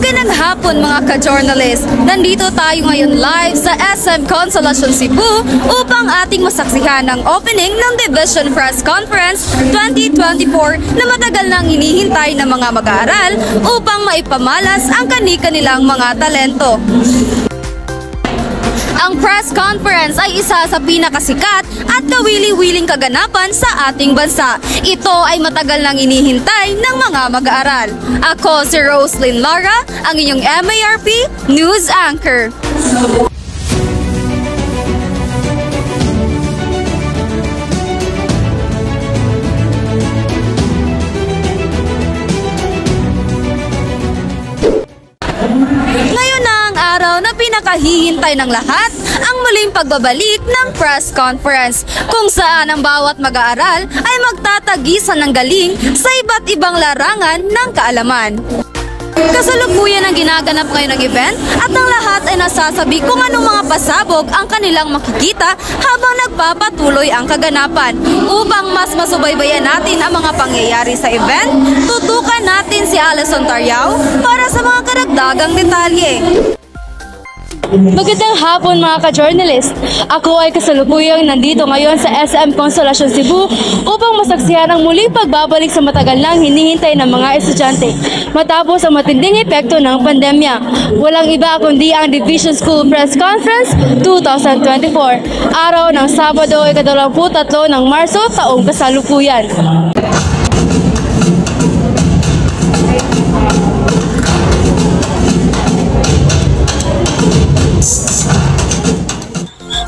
Magandang hapon mga ka-journalist. Nandito tayo ngayon live sa SM Consolacion Cebu upang ating masaksihan ang opening ng Division Press Conference 2024 na matagal nang hinihintay ng mga mag-aaral upang maipamalas ang kani-kanilang mga talento. Ang press conference ay isa sa pinakasikat at kawili-wiling kaganapan sa ating bansa. Ito ay matagal nang inihintay ng mga mag-aaral. Ako si Roslyn Lara, ang inyong MARP News Anchor. Ngayon na ang araw na pinakahihintay ng lahat, ang muling pagbabalik ng press conference kung saan ang bawat mag-aaral ay magtatagisan ng galing sa iba't ibang larangan ng kaalaman. Kasalukuyan ang ginaganap ngayon ng event at ang lahat ay nasasabi kung anong mga pasabog ang kanilang makikita habang nagpapatuloy ang kaganapan. Upang mas masubaybayan natin ang mga pangyayari sa event, tutukan natin si Alison Tariao para sa mga karagdagang detalye. Magandang hapon mga ka-journalist. Ako ay kasalukuyang nandito ngayon sa SM Consolacion Cebu upang masaksihan ang muling pagbabalik sa matagal nang hinihintay ng mga estudyante matapos ang matinding epekto ng pandemya. Walang iba kundi ang Division School Press Conference 2024, araw ng Sabado, ika-23 ng Marso, taong kasalukuyan.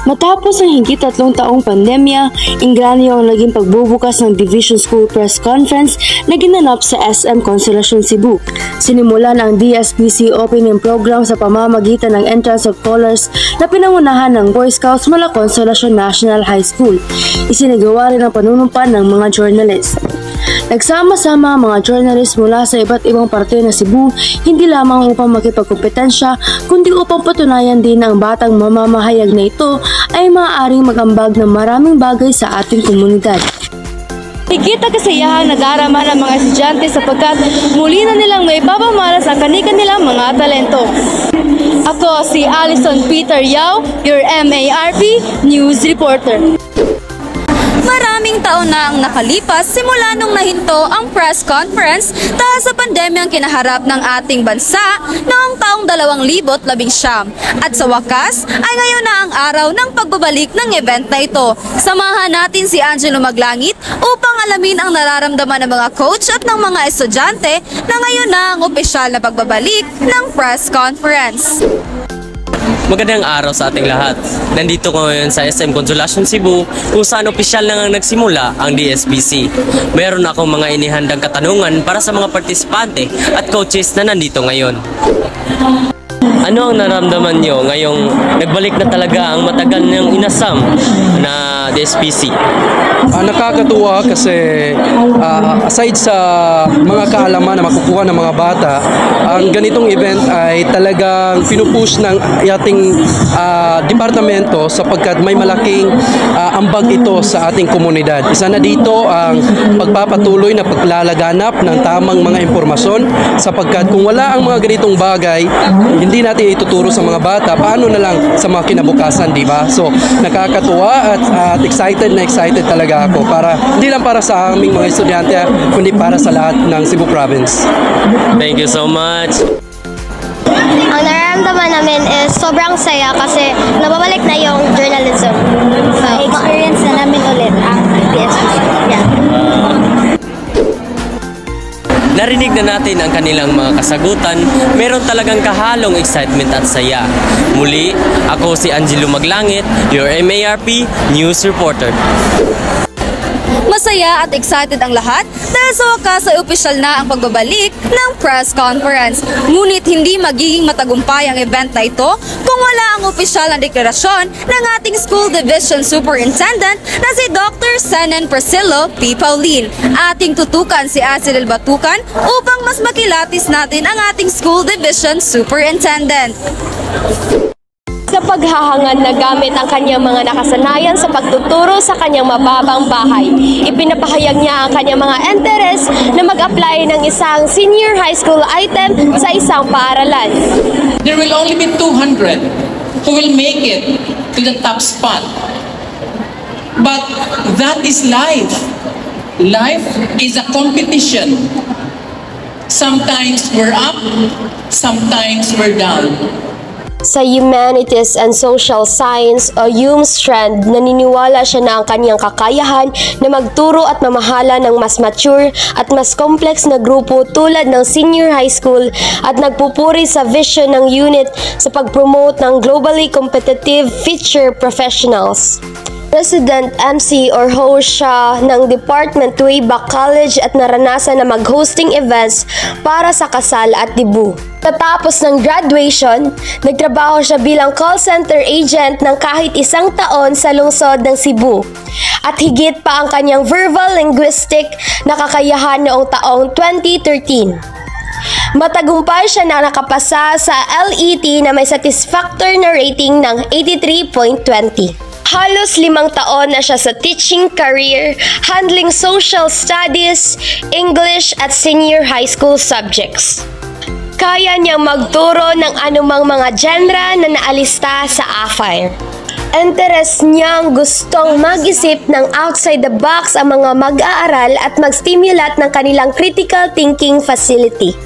Matapos ang higit 3 taong pandemya, ingranyo ang naging pagbubukas ng Division School Press Conference na ginanap sa SM Consolacion Cebu. Sinimulan ang DSPC Opening Program sa pamamagitan ng Entrance of Colors na pinangunahan ng Boy Scouts mula Consolacion National High School. Isinagawa rin ang panunumpan ng mga journalist. Nagsama-sama ang mga journalist mula sa iba't ibang parte ng Cebu, hindi lamang upang makipagkompetensya, kundi upang patunayan din ang batang mamamahayag na ito ay maaaring mag-ambag ng maraming bagay sa ating komunidad. Higit na kasiyahan na darama ng mga estudyante sapagkat muli na nilang may papamalas ang kani-kanilang mga talento. Ako si Alison Peter Yao, your MARP News Reporter. Maraming taon na ang nakalipas simula nung nahinto ang press conference dahil sa pandemyang kinaharap ng ating bansa noong taong 2019. At sa wakas ay ngayon na ang araw ng pagbabalik ng event na ito. Samahan natin si Angelo Maglangit upang alamin ang nararamdaman ng mga coach at ng mga estudyante na ngayon na ang opisyal na pagbabalik ng press conference. Magandang araw sa ating lahat. Nandito ko ngayon sa SM Consolacion Cebu kung saan opisyal na nga nagsimula ang DSPC. Meron akong mga inihandang katanungan para sa mga partisipante at coaches na nandito ngayon. Ano ang naramdaman nyo ngayong nagbalik na talaga ang matagal niyang inasam na DSPC? Nakakatuwa kasi aside sa mga kaalaman na makukuha ng mga bata, ang ganitong event ay talagang pinupush ng ating departamento sapagkat may malaking ambag ito sa ating komunidad. Isa na dito ang pagpapatuloy na paglalaganap ng tamang mga impormasyon sapagkat kung wala ang mga ganitong bagay, hindi natin ituturo sa mga bata, paano na lang sa mga kinabukasan, di ba? So, nakakatuwa at excited talaga ako para hindi lang para sa aming mga estudyante kundi para sa lahat ng Cebu Province. Thank you so much. Ang nararamdaman namin is sobrang saya kasi nababalik na yung journalism. So, experience na namin ulit ang DSPC. Yeah. Narinig na natin ang kanilang mga kasagutan, meron talagang kahalong excitement at saya. Muli, ako si Angelo Maglangit, your MARP News Reporter. Masaya at excited ang lahat dahil sa wakas ay opisyal na ang pagbabalik ng press conference. Ngunit hindi magiging matagumpay ang event na ito kung wala ang opisyal na deklarasyon ng ating School Division Superintendent na si Dr. Senen Priscillo P. Paulin. Ating tutukan si Asidel Batukan upang mas makilatis natin ang ating School Division Superintendent. Sa paghahangad na gamit ang kanyang mga nakasanayan sa pagtuturo sa kanyang mababang bahay. Ipinapahayag niya ang kanyang mga interes na mag-apply ng isang senior high school item sa isang paaralan. There will only be 200 who will make it to the top spot. But that is life. Life is a competition. Sometimes we're up, sometimes we're down. Sa Humanities and Social Science o HUM-strand, naniniwala siya na ang kanyang kakayahan na magturo at mamahala ng mas mature at mas complex na grupo tulad ng senior high school at nagpupuri sa vision ng unit sa pag-promote ng globally competitive future professionals. President MC or host siya ng department way back college at naranasan na mag-hosting events para sa kasal at dibu. Tatapos ng graduation, nagtrabaho siya bilang call center agent ng kahit 1 taon sa lungsod ng Cebu. At higit pa ang kanyang verbal linguistic na kakayahan noong taong 2013. Matagumpay siya na nakapasa sa LET na may satisfactory na rating ng 83.20. Halos 5 taon na siya sa teaching career, handling social studies, English at senior high school subjects. Kaya niyang magturo ng anumang mga genre na naalista sa AFIRE. Interes niyang gustong mag-isip ng outside the box ang mga mag-aaral at mag-stimulat ng kanilang critical thinking facility.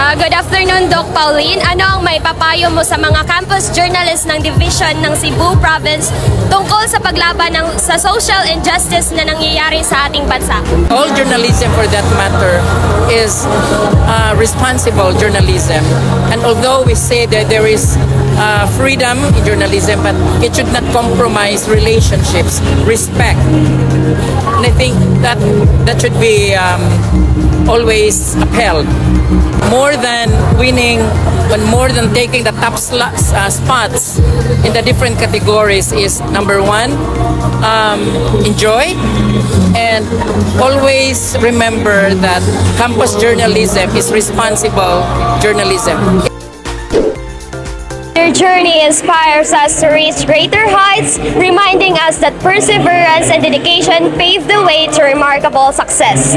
Good afternoon, Doc Pauline. Ano ang may papayo mo sa mga campus journalists ng Division ng Cebu Province tungkol sa paglaban sa social injustice na nangyayari sa ating bansa? All journalism, for that matter, is responsible journalism. And although we say that there is freedom in journalism, but it should not compromise relationships, respect. And I think that should be always upheld. More than winning, and more than taking the top spots in the different categories is number 1, enjoy, and always remember that campus journalism is responsible journalism. Their journey inspires us to reach greater heights, reminding us that perseverance and dedication pave the way to remarkable success.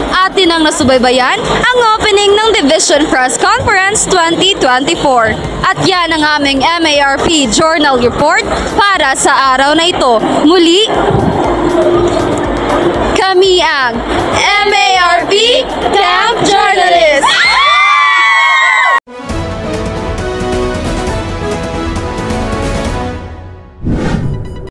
Atin ang nasubaybayan ang opening ng Division Press Conference 2024. At yan ang aming MARP Journal Report para sa araw na ito. Muli, kami ang MARP Camp Journalists!